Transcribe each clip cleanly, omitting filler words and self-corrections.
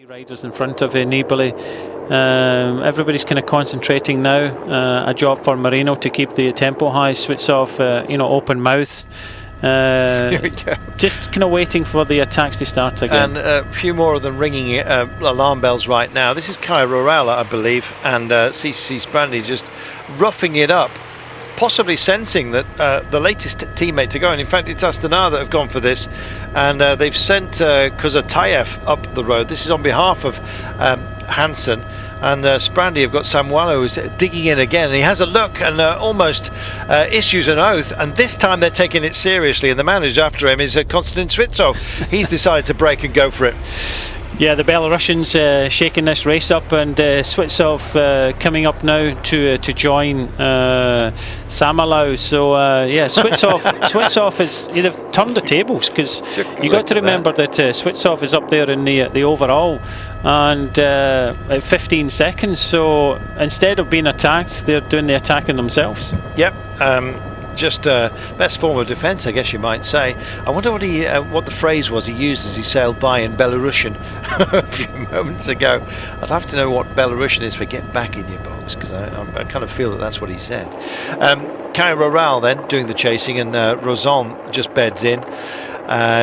Riders in front of Nibali. Everybody's kind of concentrating now. A job for Marino to keep the tempo high. Switzoff, open mouth. Here we go. Just kind of waiting for the attacks to start again. And a few more of them ringing alarm bells right now. This is Caja, I believe, and CCC Sprandi just roughing it up, possibly sensing that the latest teammate to go, and in fact it's Astana that have gone for this, and they've sent Kozatayev up the road. This is on behalf of Hansen, and Sprandi have got Samuelo who's digging in again, and he has a look and almost issues an oath, and this time they're taking it seriously, and the man who's after him is Konstantin Switsov. He's decided to break and go for it. Yeah, the Belarusians shaking this race up, and Switsov coming up now to join Samuelo. So Switsov is they've turned the tables, because you got to remember that Switsov is up there in the overall, and at 15 seconds. So instead of being attacked, they're doing the attacking themselves. Yep. Just best form of defence, I guess you might say. I wonder what the phrase was he used as he sailed by in Belarusian a few moments ago. I'd have to know what Belarusian is for "get back in your box," because I kind of feel that that's what he said. Caja then doing the chasing, and Roson just beds in,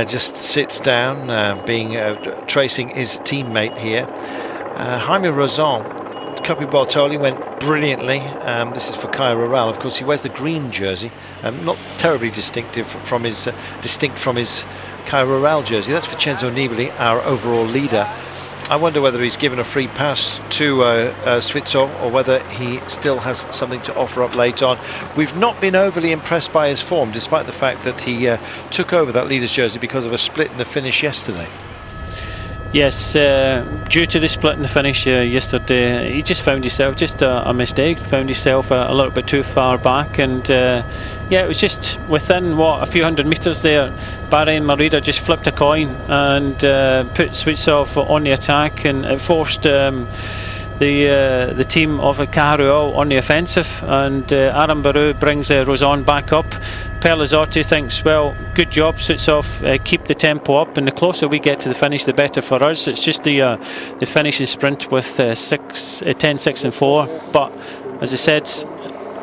just sits down, tracing his teammate here. Jaime Roson. Capi Bartoli went brilliantly. This is for Caja. Of course, he wears the green jersey, not terribly distinct from his Caja jersey. That's Vicenzo Nibali, our overall leader. I wonder whether he's given a free pass to Switsov, or whether he still has something to offer up late on. We've not been overly impressed by his form, despite the fact that he took over that leader's jersey because of a split in the finish yesterday. Yes, due to the split in the finish yesterday, he just found himself a mistake. Found himself a little bit too far back, and it was just within a few hundred metres there. Bahrain Merida just flipped a coin and put Switsov on the attack, and it forced the team of Caja on the offensive, and Arambaru brings Roson back up. Pelazzotti thinks, well, good job Switsov, keep the tempo up, and the closer we get to the finish, the better for us. It's just the finishing sprint with 10, 6 and 4, but as I said,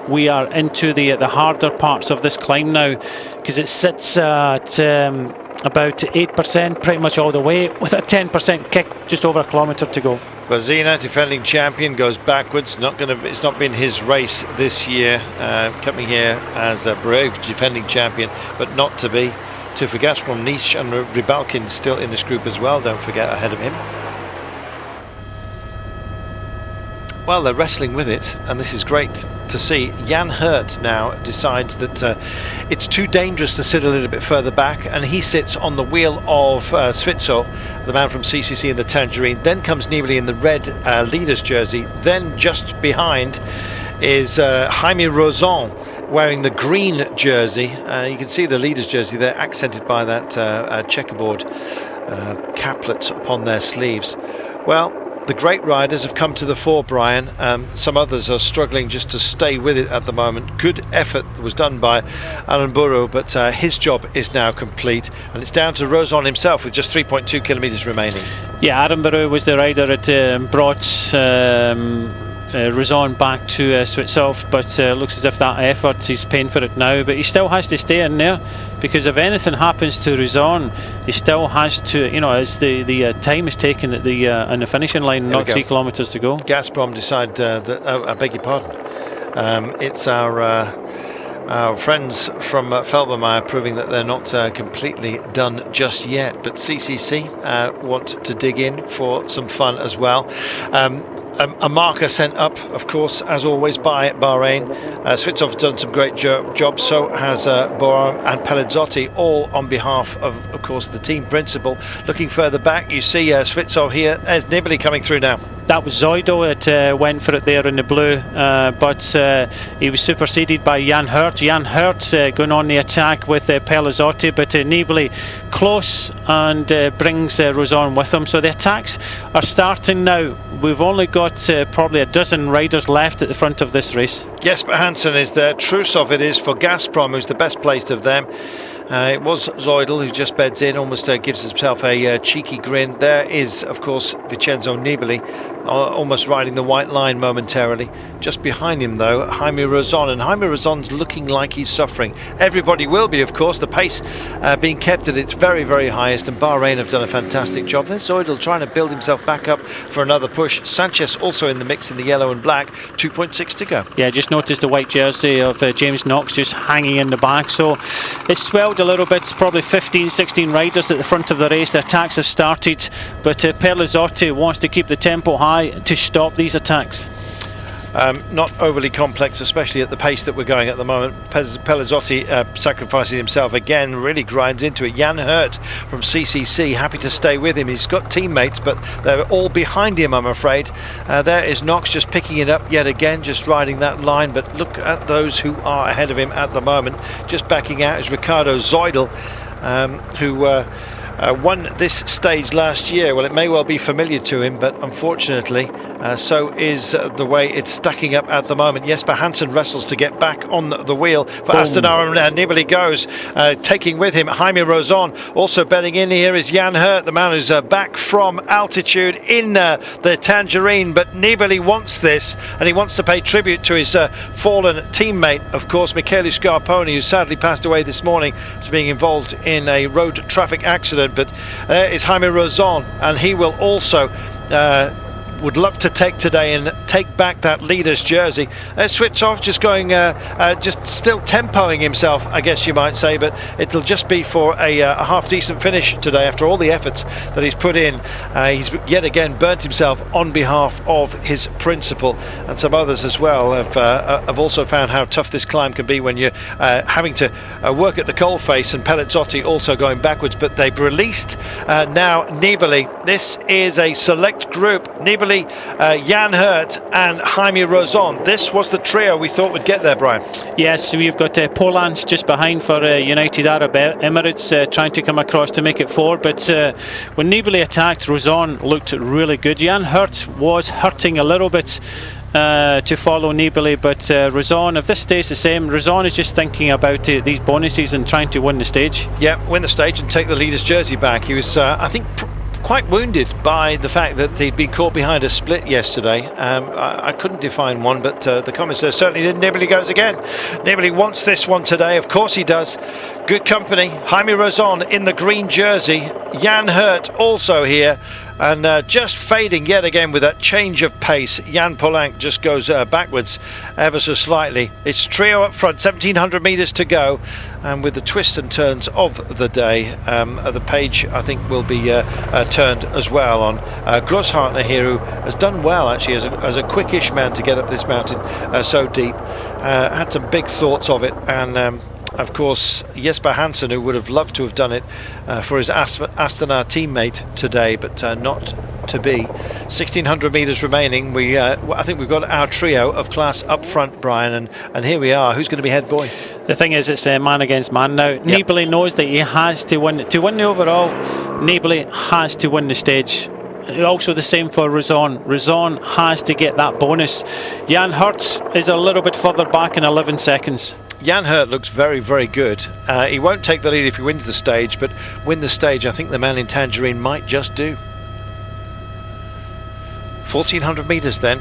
we are into the harder parts of this climb now, because it sits at about 8% pretty much all the way, with a 10% kick just over a kilometre to go. Brazina, defending champion, goes backwards. It's not been his race this year. Coming here as a brave defending champion, but not to be. To forget from Niche, and Rybalkin still in this group as well. Don't forget, ahead of him. Well, they're wrestling with it, and this is great to see. Jan Hurt now decides that it's too dangerous to sit a little bit further back, and he sits on the wheel of Svitzo, the man from CCC in the Tangerine. Then comes Nibali in the red leader's jersey. Then just behind is Jaime Roson wearing the green jersey. You can see the leader's jersey there, accented by that checkerboard caplet upon their sleeves. Well, the great riders have come to the fore, Brian. Some others are struggling just to stay with it at the moment. Good effort was done by Aranburu, but his job is now complete, and it's down to Roson himself with just 3.2 kilometres remaining. Yeah, Aranburu was the rider that brought Roson back to Switsov, but looks as if that effort, he's paying for it now, but he still has to stay in there, because if anything happens to Roson, he still has to, as the time is taken at on the finishing line, not 3 kilometres to go. Gazprom decide that, I beg your pardon, it's our friends from Felbermeyer proving that they're not completely done just yet, but CCC want to dig in for some fun as well. A marker sent up, of course, as always, by Bahrain. Switsov has done some great jobs, so has Boram and Pelazzotti, all on behalf of course, the team principal. Looking further back, you see Switsov here. There's Nibali coming through now. That was Zoido that went for it there in the blue, but he was superseded by Jan Hurt. Jan Hurt going on the attack with Pelazzotti, but Nibali close and brings Roson with him. So the attacks are starting now. We've only got probably a dozen riders left at the front of this race. Jesper Hansen is there. Trusov it is for Gazprom, who's the best placed of them. It was Zoidl who just beds in, almost gives himself a cheeky grin. There is, of course, Vicenzo Nibali, almost riding the white line momentarily. Just behind him, though, Jaime Roson. And Jaime Roson's looking like he's suffering. Everybody will be, of course. The pace being kept at its very, very highest. And Bahrain have done a fantastic job. There's Zoidl trying to build himself back up for another push. Sanchez also in the mix in the yellow and black. 2.6 to go. Yeah, just noticed the white jersey of James Knox just hanging in the back. So it's swelled a little bit. It's probably 15, 16 riders at the front of the race. The attacks have started, but Pellizotti wants to keep the tempo high to stop these attacks. Not overly complex, especially at the pace that we're going at the moment. Pellizotti sacrificing himself again, really grinds into it. Jan Hurt from CCC happy to stay with him. He's got teammates, but they're all behind him, I'm afraid. There is Knox just picking it up yet again, just riding that line. But look at those who are ahead of him at the moment. Just backing out is Ricardo Zoidl, who won this stage last year. Well, it may well be familiar to him, but unfortunately so is the way it's stacking up at the moment. Jesper Hansen wrestles to get back on the wheel for Astana, and Nibali goes, taking with him Jaime Roson. Also betting in here is Jan Hurt, the man who's back from altitude in the Tangerine. But Nibali wants this, and he wants to pay tribute to his fallen teammate, of course, Michele Scarponi, who sadly passed away this morning after being involved in a road traffic accident. But there is Jaime Roson, and he will also would love to take today and take back that leader's jersey. Switzoff just going, just still tempoing himself, I guess you might say, but it'll just be for a half decent finish today after all the efforts that he's put in. He's yet again burnt himself on behalf of his principal, and some others as well have also found how tough this climb can be when you're having to work at the coalface, and Pellizotti also going backwards. But they've released now Nibali. This is a select group. Nibali, Jan Hurt and Jaime Roson. This was the trio we thought would get there, Brian. Yes, we've got Polans just behind for United Arab Emirates, trying to come across to make it 4. But when Nibali attacked, Roson looked really good. Jan Hurt was hurting a little bit to follow Nibali, but Roson, if this stays the same, Roson is just thinking about these bonuses and trying to win the stage. Yeah, win the stage and take the leader's jersey back. He was, I think, quite wounded by the fact that they'd been caught behind a split yesterday. I couldn't define one, but the comments there certainly did. Nibali goes again. Nibali wants this one today. Of course he does. Good company. Jaime Roson in the green jersey. Jan Hurt also here. And just fading yet again with that change of pace. Jan Polanc just goes backwards ever so slightly. It's trio up front, 1700 metres to go. And with the twists and turns of the day, the page, I think, will be turned as well on Grosshartner here, who has done well, actually, as a quickish man to get up this mountain so deep. Had some big thoughts of it, and of course, Jesper Hansen, who would have loved to have done it for his Astana teammate today, but not to be. 1600 metres remaining. I think we've got our trio of class up front, Brian, and here we are. Who's going to be head boy? The thing is, it's man against man now. Yep. Nibali knows that he has to win. To win the overall, Nibali has to win the stage. Also the same for Roson. Roson has to get that bonus. Jan Hurt is a little bit further back in 11 seconds. Jan Hurt looks very, very good. He won't take the lead if he wins the stage, but win the stage, I think the man in Tangerine might just do. 1400 metres then.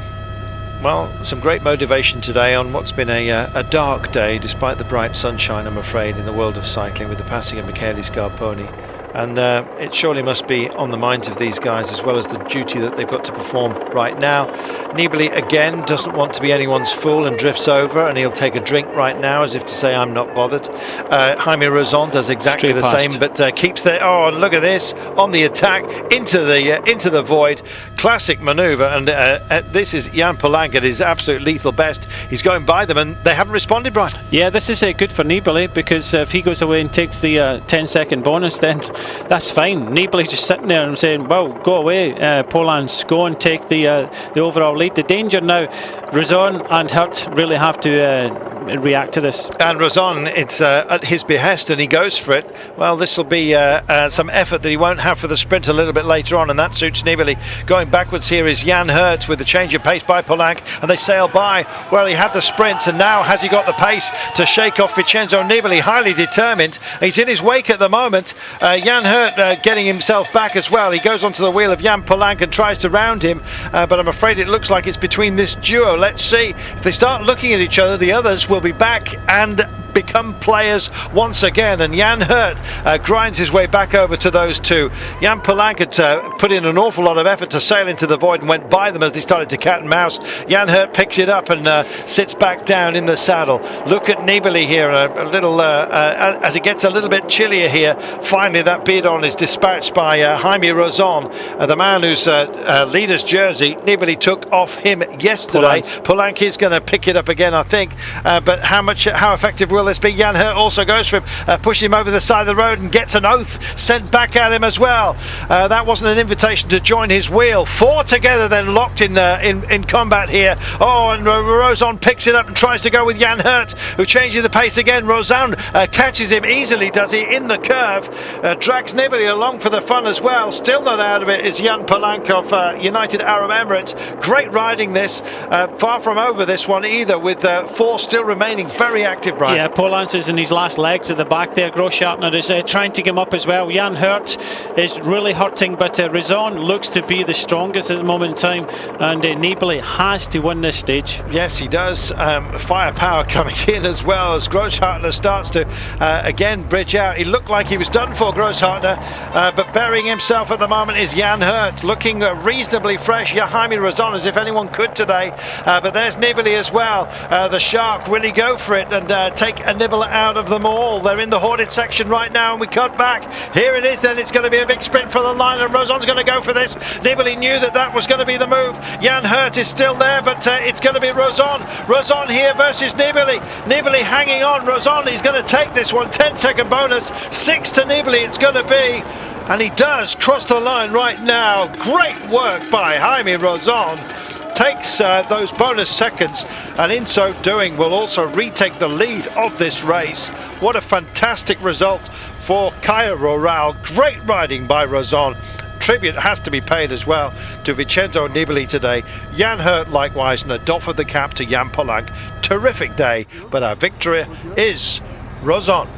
Well, some great motivation today on what's been a dark day, despite the bright sunshine, I'm afraid, in the world of cycling, with the passing of Michele Scarponi. And it surely must be on the minds of these guys, as well as the duty that they've got to perform right now. Nibali again doesn't want to be anyone's fool and drifts over, and he'll take a drink right now as if to say, I'm not bothered. Jaime Roson does exactly the same, but keeps there. Oh, look at this, on the attack into the void. Classic manoeuvre, and this is Jan Polanc at his absolute lethal best. He's going by them, and they haven't responded, Brian. Yeah, this is good for Nibali, because if he goes away and takes the 10-second bonus, then that's fine. Nibali just sitting there and saying, well, go away, Polans, go and take the overall lead. The danger now, Roson and Hurt really have to react to this. And Roson, it's at his behest, and he goes for it. Well, this will be some effort that he won't have for the sprint a little bit later on, and that suits Nibali. Going backwards here is Jan Hurt with the change of pace by Polanc, and they sail by. Well, he had the sprint, and now has he got the pace to shake off Vicenzo? Nibali, highly determined. He's in his wake at the moment. Jan Hurt getting himself back as well. He goes onto the wheel of Jan Polanc and tries to round him, but I'm afraid it looks like it's between this duo. Let's see. If they start looking at each other, the others will be back and become players once again, and Jan Hurt grinds his way back over to those two. Jan Polanc had put in an awful lot of effort to sail into the void and went by them as they started to cat and mouse. Jan Hurt picks it up and sits back down in the saddle. Look at Nibali here, a little as it gets a little bit chillier here. Finally that bidon is dispatched by Jaime Roson, the man whose leader's jersey Nibali took off him yesterday. Polanc is going to pick it up again, I think, but how effective will this be? Jan Hurt also goes for him, pushes him over the side of the road and gets an oath sent back at him as well. That wasn't an invitation to join his wheel. Four together then locked in combat here. Oh, and Roson picks it up and tries to go with Jan Hurt, who changes the pace again. Roson catches him easily, does he, in the curve, drags Nibali along for the fun as well. Still not out of it is Jan Polanc of United Arab Emirates. Great riding this, far from over this one either, with four still remaining. Very active, Brian. Yeah, Polanc is in his last legs at the back there. Grossschartner is trying to get him up as well. Jan Hurt is really hurting, but Roson looks to be the strongest at the moment in time, and Nibali has to win this stage. Yes, he does. Firepower coming in as well as Grossschartner starts to again bridge out. He looked like he was done for, Grossschartner, but burying himself at the moment is Jan Hurt, looking reasonably fresh. Jaime Roson, as if anyone could today, but there's Nibali as well. The shark, will he go for it and take a nibble out of them all? They're in the hoarded section right now, and we cut back. Here it is then. It's going to be a big sprint for the line, and Roson's going to go for this. Nibali knew that was going to be the move. Jan Hurt is still there, but it's going to be Roson. Roson here versus Nibali. Nibali hanging on. Roson, he's going to take this one. 10-second bonus. 6 to Nibali it's going to be. And he does cross the line right now. Great work by Jaime Roson. Takes those bonus seconds, and in so doing will also retake the lead of this race. What a fantastic result for Caja Rural. Great riding by Roson. Tribute has to be paid as well to Vicenzo Nibali today. Jan Hurt likewise, and a doff of the cap to Jan Polanc. Terrific day, but our victory is Roson.